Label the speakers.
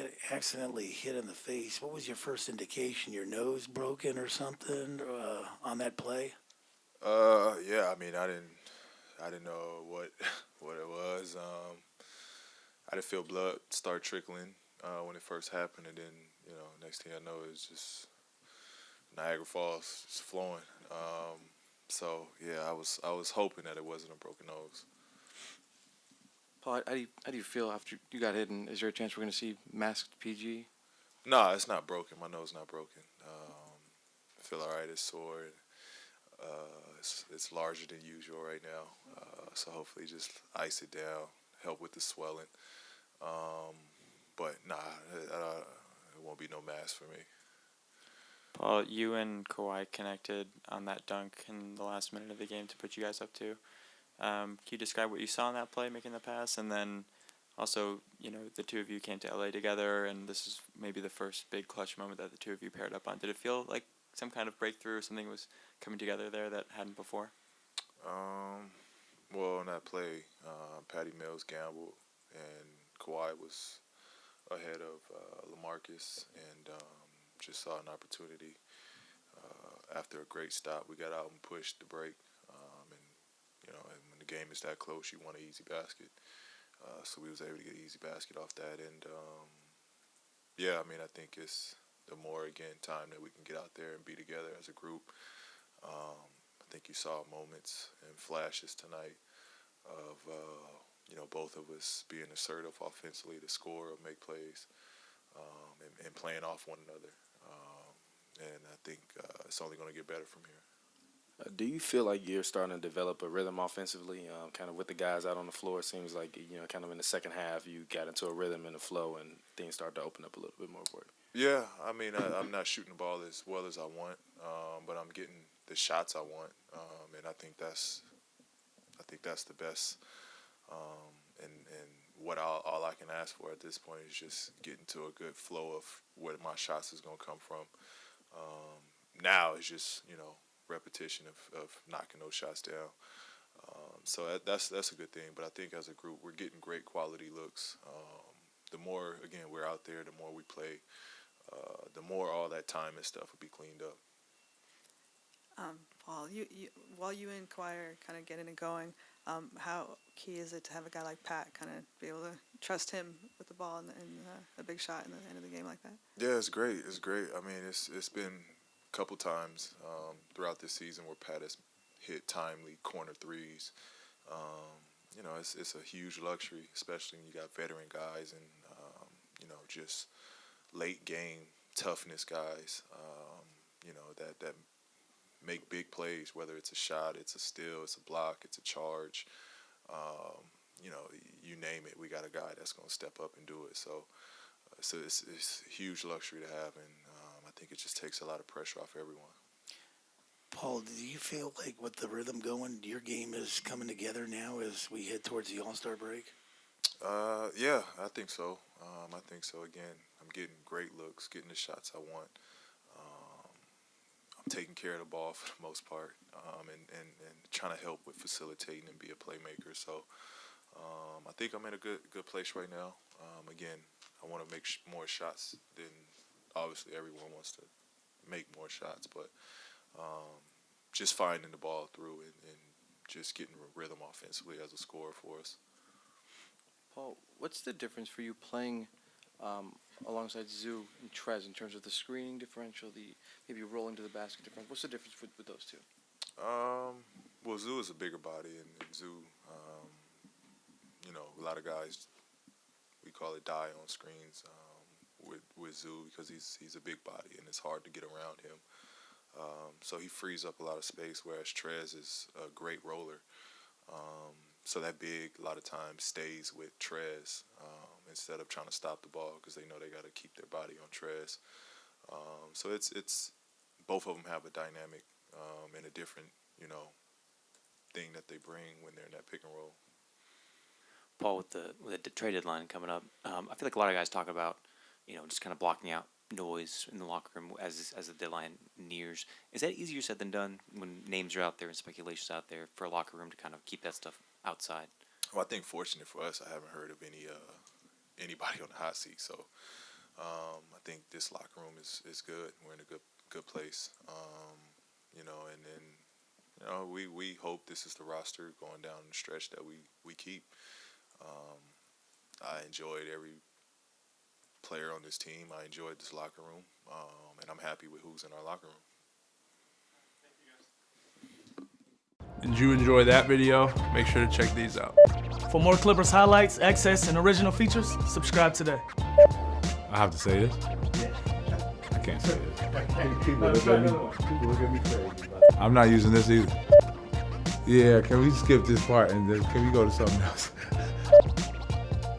Speaker 1: get accidentally hit in the face, what was your first indication? Your nose broken or something on that play?
Speaker 2: Yeah. I mean, I didn't know what what it was. I didn't feel blood start trickling when it first happened, and then next thing I know, it's just Niagara Falls just flowing. So yeah, I was hoping that it wasn't a broken nose.
Speaker 3: Paul, how do you feel after you got hit? And is there a chance we're going to see masked PG?
Speaker 2: No, it's not broken. My nose not broken. I feel all right. It's sore. It's larger than usual right now. So hopefully just ice it down, help with the swelling. Um, but nah, it won't be no mask for me.
Speaker 4: Paul, you and Kawhi connected on that dunk in the last minute of the game to put you guys up two. Can you describe what you saw in that play, making the pass, and then also, the two of you came to LA together, and this is maybe the first big clutch moment that the two of you paired up on. Did it feel like some kind of breakthrough or something was coming together there that hadn't before?
Speaker 2: Um, well, on that play, Patty Mills gambled, and Kawhi was ahead of Lamarcus, and just saw an opportunity. After a great stop, we got out and pushed the break, and and when the game is that close, you want an easy basket. So we was able to get an easy basket off that, and yeah, I mean, I think it's the more again time that we can get out there and be together as a group. I think you saw moments and flashes tonight of both of us being assertive offensively to score or make plays, and playing off one another. And I think it's only going to get better from here.
Speaker 5: Do you feel like you're starting to develop a rhythm offensively, kind of with the guys out on the floor? It seems like, kind of in the second half, you got into a rhythm and a flow, and things started to open up a little bit more for you.
Speaker 2: Yeah, I mean, I'm not shooting the ball as well as I want, but I'm getting the shots I want, and I think that's the best. And what all I can ask for at this point is just getting to a good flow of where my shots is gonna come from. Now it's just repetition of knocking those shots down. So that's a good thing. But I think as a group, we're getting great quality looks. The more again we're out there, the more we play, the more all that time and stuff will be cleaned up.
Speaker 6: Paul, you while you and Kawhi are kind of getting it going, how key is it to have a guy like Pat kind of be able to trust him with the ball and a big shot in the end of the game like that?
Speaker 2: Yeah, it's great. It's great. I mean, it's been a couple times throughout this season where Pat has hit timely corner threes. It's a huge luxury, especially when you got veteran guys and just late game toughness guys. That make big plays, whether it's a shot, it's a steal, it's a block, it's a charge. Um, you name it, we got a guy that's going to step up and do it. So it's a huge luxury to have, and I think it just takes a lot of pressure off everyone.
Speaker 1: Paul, do you feel like with the rhythm going, your game is coming together now as we head towards the All Star break?
Speaker 2: Yeah, I think so. I think so. Again, I'm getting great looks, getting the shots I want. Um, I'm taking care of the ball for the most part, and trying to help with facilitating and be a playmaker. So I think I'm in a good place right now. Again, I want to make more shots than obviously everyone wants to make more shots, but um, just finding the ball through and just getting rhythm offensively as a scorer for us.
Speaker 3: Paul, what's the difference for you playing um, alongside Zoo and Trez in terms of the screening differential, the maybe rolling to the basket difference? What's the difference with those two?
Speaker 2: Well, Zoo is a bigger body, and Zoo, um, a lot of guys we call it die on screens with Zoo because he's a big body and it's hard to get around him. So he frees up a lot of space, whereas Trez is a great roller. Um, so that big a lot of times stays with Trez instead of trying to stop the ball because they know they got to keep their body on Trez. So it's both of them have a dynamic and a different thing that they bring when they're in that pick and roll.
Speaker 7: Paul, with the trade deadline coming up, I feel like a lot of guys talk about, just kind of blocking out noise in the locker room as the deadline nears. Is that easier said than done when names are out there and speculations out there for a locker room to kind of keep that stuff outside?
Speaker 2: Well, I think fortunate for us, I haven't heard of anybody on the hot seat. So I think this locker room is good. We're in a good place. You know, and then you know we hope this is the roster going down the stretch that we keep. I enjoyed every player on this team. I enjoyed this locker room, and I'm happy with who's in our locker room.
Speaker 8: Did you enjoy that video? Make sure to check these out.
Speaker 9: For more Clippers highlights, access, and original features, subscribe today.
Speaker 10: I have to say this? I can't say this. People look at me crazy. I'm not using this either. Yeah, can we skip this part and then can we go to something else?